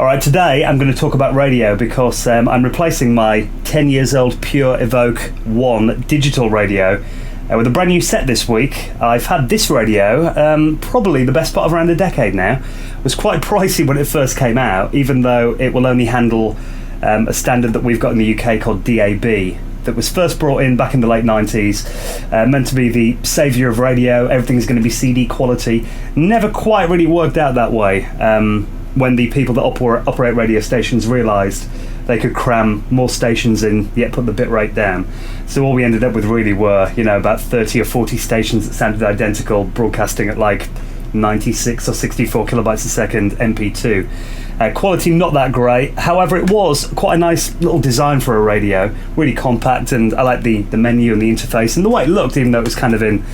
Alright, today I'm going to talk about radio because I'm replacing my 10 years old Pure Evoke 1 digital radio with a brand new set this week. I've had this radio probably the best part of around a decade now. It was quite pricey when it first came out, even though it will only handle a standard that we've got in the UK called DAB, that was first brought in back in the late 90s, meant to be the saviour of radio. Everything's going to be CD quality. Never quite really worked out that way when the people that operate radio stations realised they could cram more stations in, yet put the bit rate down. So all we ended up with really were, about 30 or 40 stations that sounded identical, broadcasting at like 96 or 64 kilobytes a second MP2. Quality not that great, however it was quite a nice little design for a radio, really compact, and I like the menu and the interface and the way it looked, even though it was kind of in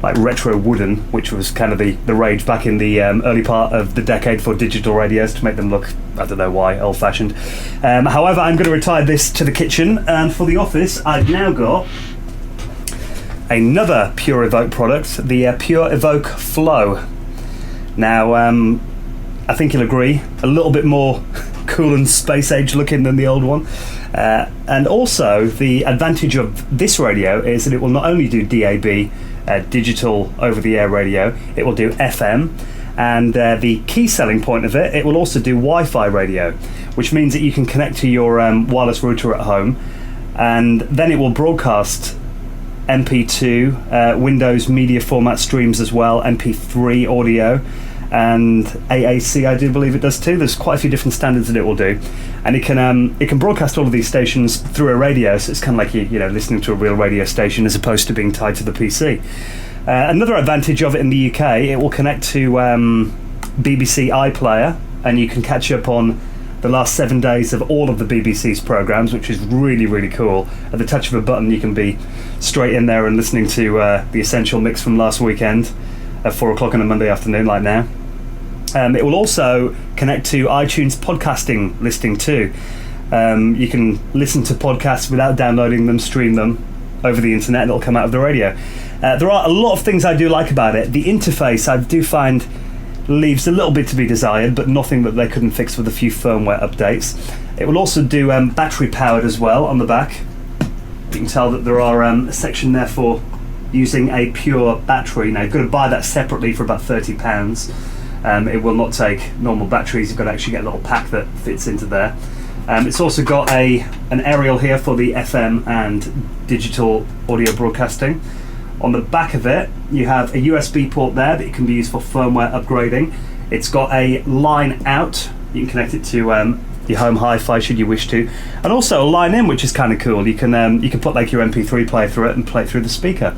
like retro wooden, which was kind of the rage back in the early part of the decade for digital radios, to make them look, I don't know why, old-fashioned. However, I'm going to retire this to the kitchen, and for the office I've now got another Pure Evoke product, the Pure Evoke Flow. Now, I think you'll agree, a little bit more cool and space age looking than the old one. And also, the advantage of this radio is that it will not only do DAB, digital over-the-air radio, it will do FM, and the key selling point of it will also do Wi-Fi radio, which means that you can connect to your wireless router at home, and then it will broadcast MP2, Windows media format streams as well, MP3 audio, and AAC I do believe it does too. There's quite a few different standards that it will do, and it can broadcast all of these stations through a radio, so it's kind of like you're listening to a real radio station as opposed to being tied to the PC. Another advantage of it in the UK, it will connect to BBC iPlayer, and you can catch up on the last 7 days of all of the BBC's programmes, which is really, really cool. At the touch of a button you can be straight in there and listening to the Essential Mix from last weekend at 4 o'clock on a Monday afternoon like now. It will also connect to iTunes podcasting listing too. You can listen to podcasts without downloading them, stream them over the internet, and it'll come out of the radio. There are a lot of things I do like about it. The interface I do find leaves a little bit to be desired, but nothing that they couldn't fix with a few firmware updates. It will also do battery powered as well on the back. You can tell that there are a section there for using a pure battery. Now you've got to buy that separately for about £30. It will not take normal batteries. You've got to actually get a little pack that fits into there. It's also got an aerial here for the FM and digital audio broadcasting. On the back of it you have a USB port there that can be used for firmware upgrading. It's got a line out, you can connect it to your home hi-fi should you wish to, and also a line in, which is kind of cool. You can put like your MP3 player through it and play it through the speaker.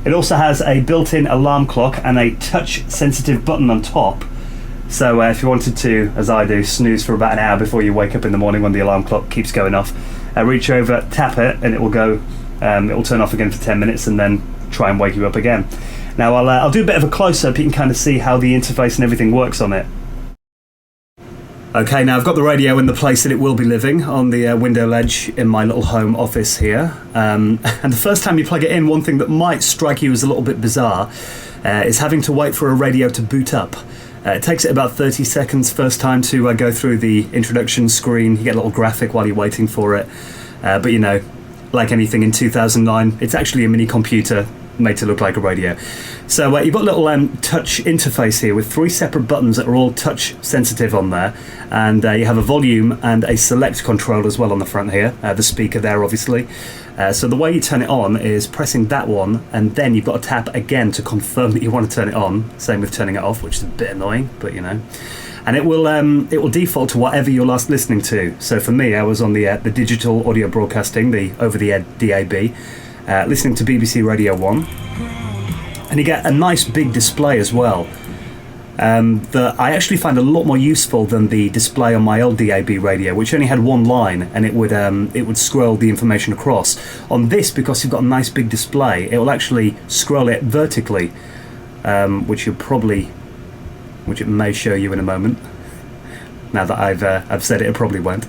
It also has a built-in alarm clock and a touch-sensitive button on top. So if you wanted to, as I do, snooze for about an hour before you wake up in the morning when the alarm clock keeps going off, reach over, tap it, and it will go. It will turn off again for 10 minutes and then try and wake you up again. Now I'll do a bit of a close-up. You can kind of see how the interface and everything works on it. Okay, now I've got the radio in the place that it will be living, on the window ledge in my little home office here. And the first time you plug it in, one thing that might strike you as a little bit bizarre is having to wait for a radio to boot up. It takes it about 30 seconds first time to go through the introduction screen. You get a little graphic while you're waiting for it. But like anything in 2009, it's actually a mini computer made to look like a radio. So you've got a little touch interface here with 3 separate buttons that are all touch sensitive on there, and you have a volume and a select control as well on the front here, the speaker there obviously. So the way you turn it on is pressing that one, and then you've got to tap again to confirm that you want to turn it on. Same with turning it off, which is a bit annoying, but and it will default to whatever you're last listening to. So for me, I was on the digital audio broadcasting, the over-the-air DAB, listening to BBC Radio 1, and you get a nice big display as well that I actually find a lot more useful than the display on my old DAB radio, which only had one line and it would scroll the information across. On this, because you've got a nice big display, it will actually scroll it vertically, which it may show you in a moment. Now that I've said it, it probably won't.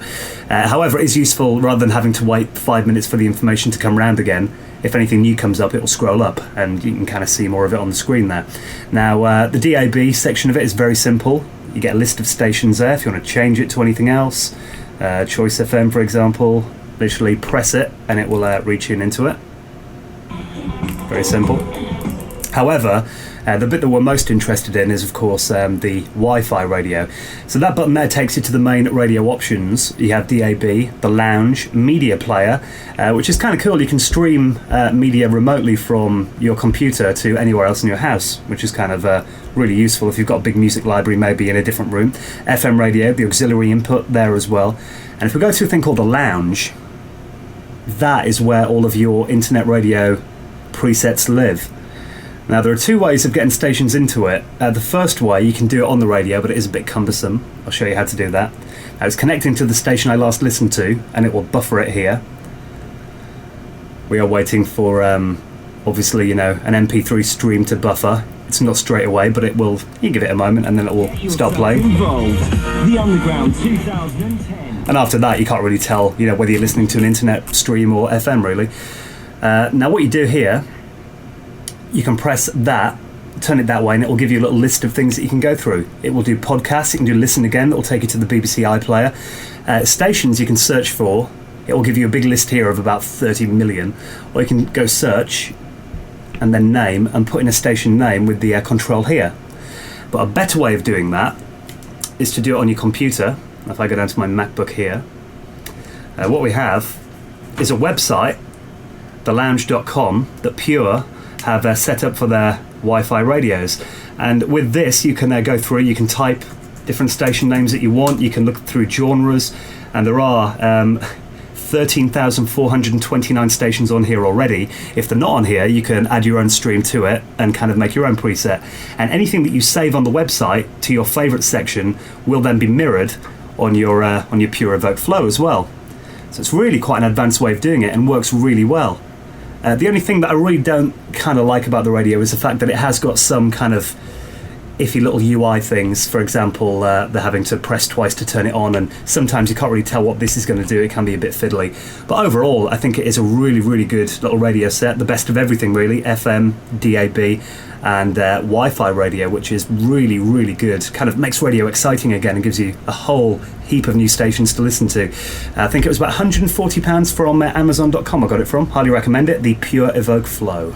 However, it is useful rather than having to wait 5 minutes for the information to come round again. If anything new comes up, it will scroll up and you can kind of see more of it on the screen there. Now, the DAB section of it is very simple. You get a list of stations there if you want to change it to anything else. Choice FM, for example. Literally press it and it will retune into it. Very simple. However, the bit that we're most interested in is, of course, the Wi-Fi radio. So that button there takes you to the main radio options. You have DAB, the lounge, media player, which is kind of cool. You can stream media remotely from your computer to anywhere else in your house, which is kind of really useful if you've got a big music library maybe in a different room. FM radio, the auxiliary input there as well. And if we go to a thing called the lounge, that is where all of your internet radio presets live. Now, there are two ways of getting stations into it. The first way, you can do it on the radio, but it is a bit cumbersome. I'll show you how to do that. Now, it's connecting to the station I last listened to, and it will buffer it here. We are waiting for, obviously, an MP3 stream to buffer. It's not straight away, but it will. You give it a moment, and then it will start playing. The Underground 2010. And after that, you can't really tell, whether you're listening to an internet stream or FM, really. Now, what you do here, you can press that, turn it that way, and it will give you a little list of things that you can go through. It will do podcasts, you can do listen again, that will take you to the BBC iPlayer. Stations you can search for, it will give you a big list here of about 30 million, or you can go search and then name and put in a station name with the control here. But a better way of doing that is to do it on your computer. If I go down to my MacBook here, what we have is a website, thelounge.com, that Pure have set up for their Wi-Fi radios, and with this you can go through, you can type different station names that you want, you can look through genres, and there are 13,429 stations on here already. If they're not on here, you can add your own stream to it and kind of make your own preset, and anything that you save on the website to your favorite section will then be mirrored on your Pure Evoke Flow as well. So it's really quite an advanced way of doing it and works really well. The only thing that I really don't kind of like about the radio is the fact that it has got some kind of iffy little UI things. For example, they're having to press twice to turn it on, and sometimes you can't really tell what this is going to do. It can be a bit fiddly. But overall, I think it is a really, really good little radio set. The best of everything, really. FM, DAB, and Wi-Fi radio, which is really, really good. Kind of makes radio exciting again and gives you a whole heap of new stations to listen to. I think it was about £140 from Amazon.com I got it from. Highly recommend it. The Pure Evoke Flow.